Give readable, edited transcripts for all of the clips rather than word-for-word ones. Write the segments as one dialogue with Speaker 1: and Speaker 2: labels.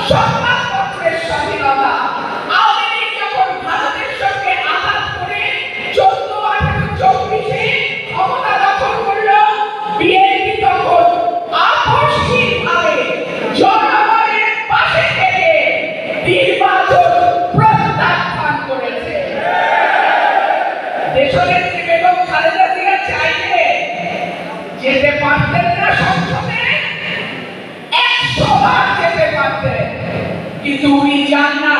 Speaker 1: সংবাদপত্রের স্বাধীনতা। আওয়ামী লীগ যখন ভারতের সঙ্গে আঘাত করে 14-18-24 ক্ষমতা দখল করল, বিএনপি তখন আকস্মিকভাবে জনগণের পাশে থেকে নির্বাচন প্রত্যাখ্যান করেছে। দেশনেত্রী বেগম খালেদা জিয়া চাইলে যেতে পারতেন না সংসদে, 100 বার যেতে পারতেন, কিন্তু উনি যান না।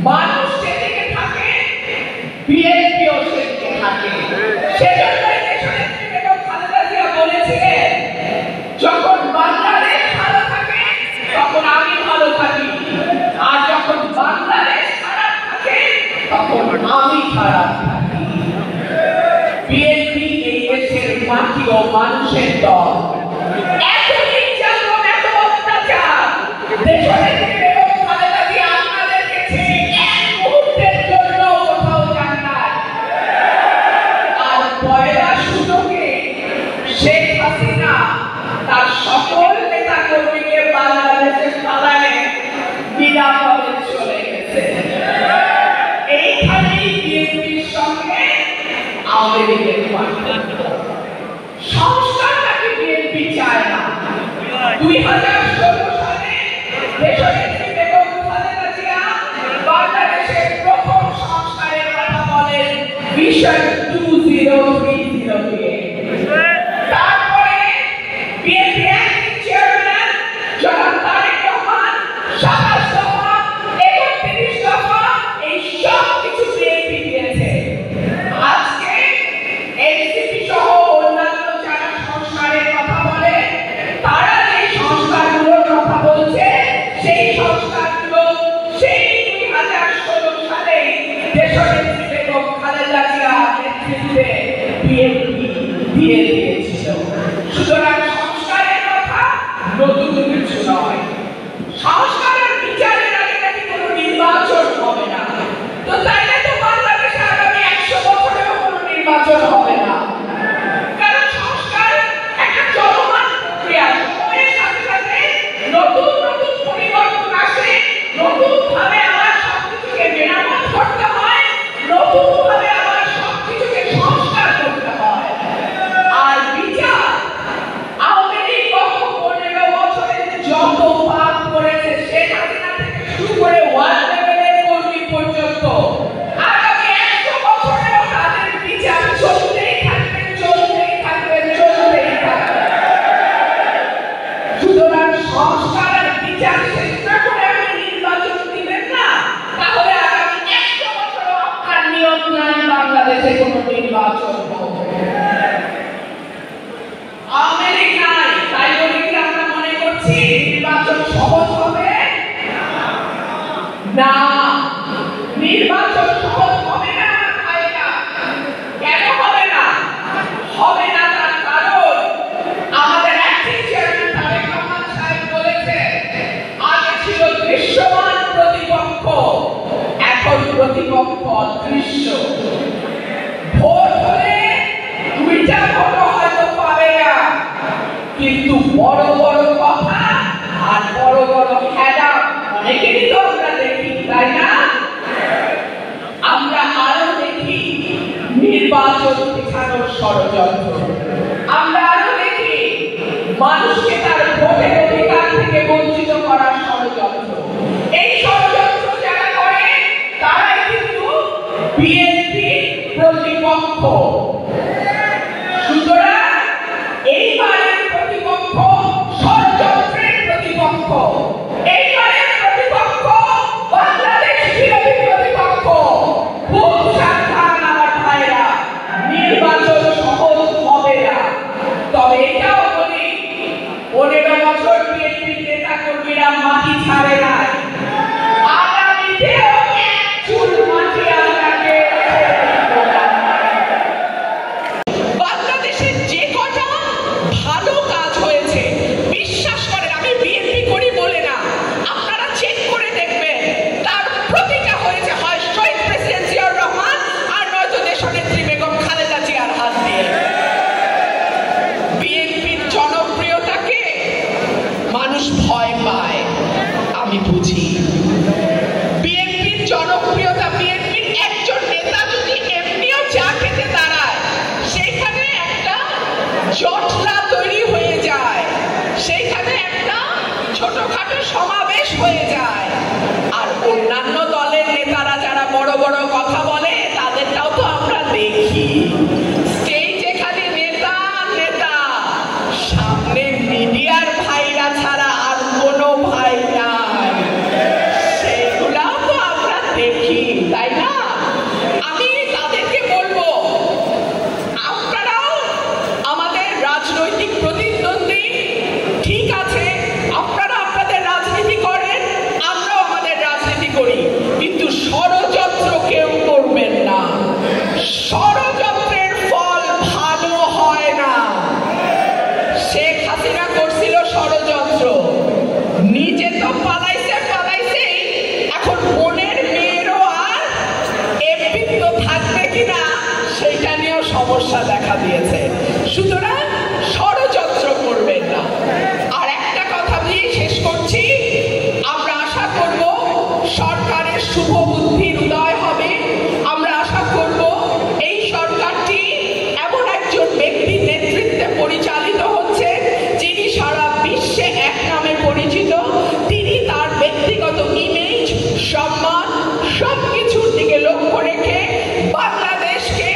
Speaker 1: মানুষ যেদিকে থাকে বিএনপিও সেদিকে থাকে। সেজন্য দেশনেত্রী বেগম খালেদা জিয়া বলেছিলেন, যখন বাংলাদেশ ভালো থাকে তখন আমি ভালো থাকি, আর যখন বাংলাদেশ খারাপ থাকে তখন আমি খারাপ থাকি। বিএনপি এই দেশের মাটি ও মানুষের দল। এত নির্যাতন, এত অত্যাচার, দেশনেত্রী বেগম খালেদা জিয়া আপনাদেরকে ছেড়ে এক মুহূর্তের জন্য কোথাও যান নাই। আর পয়লা সুযোগে শেখ হাসিনা তার সকল নেতা কর্মীকে বাংলাদেশের পালানে নিরাপদে চলে গেছে। এইখানেই বিএনপির সঙ্গে আওয়ামী লীগের পার্থক্য। সংস্কারটাকে বিএনপি চায় না। 2016 সালে দেশনেত্রী বেগম খালেদা জিয়া বাংলাদেশের প্রথম সংস্কারের কথা বলেন ভিশন 2030 দিয়ে। তারপরে বিএনপি অ্যাক্টিং চেয়ারম্যান জনাব তারেক রহমান 27 দফা, 31 দফা, এই সব কিছু বিএনপি দিয়েছে। আজকে এনসিপি সহ অন্যান্য যারা সংস্কারের কথা বলে, তারা যে সংস্কারগুলোর কথা বলছে, সেই সংস্কারগুলো সেই 2016 সালে দেশনেত্রী বেগম খালেদা জিয়ার নেতৃত্বে বিএনপি দিয়ে দিয়েছিল। সুতরাং সংস্কারের কথা নতুন কিছু নয়। সংস্কারের বিচারের আগে নাকি কোনো নির্বাচন হবে না, তো তাইলে তো বাংলাদেশে আগামী 100 বছরেও কোনো নির্বাচন হবে না। কারণ সংস্কার একটা চলমান প্রক্রিয়া। সময়ের সাথে সাথে নতুন নতুন পরিবর্তন আসে, নতুনভাবে আবার সবকিছুকে মেরামত করতে হয়, নতুনভাবে আবার সবকিছুকে সংস্কার করতে হয়। আর বিচার, আওয়ামী লীগ গত 15 বছরে যত পাপ করেছে, শেখ হাসিনা থেকে শুরু করে ওয়ার্ড লেভেলের কর্মী পর্যন্ত, আগামী 100 বছরেও তাদের বিচার চলতেই থাকবে, চলতেই থাকবে, চলতেই থাকবে। সুতরাং সংস্কার আর বিচার শেষ না করে আপনি নির্বাচন দিবেন না, তাহলে আগামী 100 বছরও আপনার নিয়ম নাই বাংলাদেশে কোনো নির্বাচন হবে। আওয়ামী লীগ নাই, তাই বলে কি আমরা মনে করছি নির্বাচন সহজ হবে? না, নির্বাচন সহজ হবে না ভাইরা। কেন হবে না? হবে না তার কারণ আমাদের অ্যাক্টিং চেয়ারম্যান তারেক রহমান সাহেব বলেছেন, আগে ছিল দৃশ্যমান প্রতিপক্ষ, এখন প্রতিপক্ষ অদৃশ্য। ভোট হলে 2টা ভোট হয়তো পাবে না, কিন্তু বড় বড় কথা আর বড় বড় খেলা অনেকেরই তো আমরা দেখি, তাই না? আমরা আরো দেখি নির্বাচন পেছানোর ষড়যন্ত্র, আমরা আরো দেখি মানুষকে তার ভোটের অধিকার থেকে বঞ্চিত করার ষড়যন্ত্র। এই ষড়যন্ত্র যারা করে তারাই কিন্তু বিএনপি প্রতিপক্ষ। সুতরাং এইবারের প্রতিপক্ষ ষড়যন্ত্রের প্রতিপক্ষ, এইবারের প্রতিপক্ষ বাংলাদেশ বিরোধী প্রতিপক্ষ। খুব সাবধান আমার ভাইরা, নির্বাচন সহজ হবে না। তবে এটাও বলি, 15 বছর বিএনপি নেতা কর্মীরা মাটি ছাড়ে নাই, আগামীতেও এক চুল মাটি আপনাকে বাংলাদেশের যে কটা ভালো স্টেজে খালি নেতা নেতা, সামনে মিডিয়ার ভাইরা ছাড়া আর কোনো ভাই নাই। সেগুলাও তো আমরা দেখি, তাই না? আমি তাদেরকে বলবো, আপনারাও আমাদের রাজনৈতিক প্রতিদ্বন্দ্বী, ঠিক আছে, আপনারা আপনাদের রাজনীতি করেন, আমরাও আমাদের রাজনীতি করি, কিন্তু ষড়যন্ত্র কেউ করবেন না। ষড়যন্ত্রের ফল ভালো হয় না। শেখ হাসিনা করছিল ষড়যন্ত্র, নিজে তো পালাইছেই, এখন বোনের মেয়েরও আর এমপিত্ব থাকবে কিনা সেটা নিয়েও সমস্যা দেখা দিয়েছে। সুতরাং ষড়যন্ত্র করবেন না। আর একটা কথা দিয়ে শেষ করছি, আমরা আশা করব সরকারের শুভ বুদ্ধির উদয় হবে। আমরা আশা করব এই সরকারটি এমন একজন ব্যক্তির নেতৃত্বে পরিচালিত হচ্ছে যিনি সারা বিশ্বে এক নামে পরিচিত। তিনি তার ব্যক্তিগত ইমেজ, সম্মান সবকিছুর দিকে লক্ষ্য রেখে বাংলাদেশকে,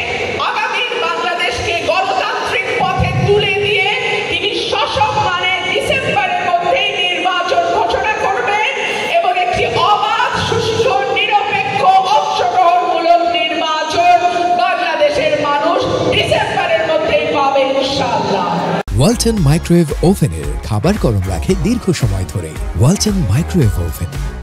Speaker 1: আগামীর বাংলাদেশকে গণতান্ত্রিক পথে তুলে দিয়ে তিনি সসম্মানে ডিসেম্বরের মধ্যেই নির্বাচন ঘোষণা করবেন এবং একটি অবাধ, সুষ্ঠু, নিরপেক্ষ, অংশগ্রহণমূলক নির্বাচন বাংলাদেশের মানুষ ডিসেম্বরের মধ্যেই পাবে ইনশাআল্লাহ।
Speaker 2: ওয়ালটন মাইক্রোওয়েভ ওভেনের খাবার গরম রাখে দীর্ঘ সময় ধরে। Walton microwave oven.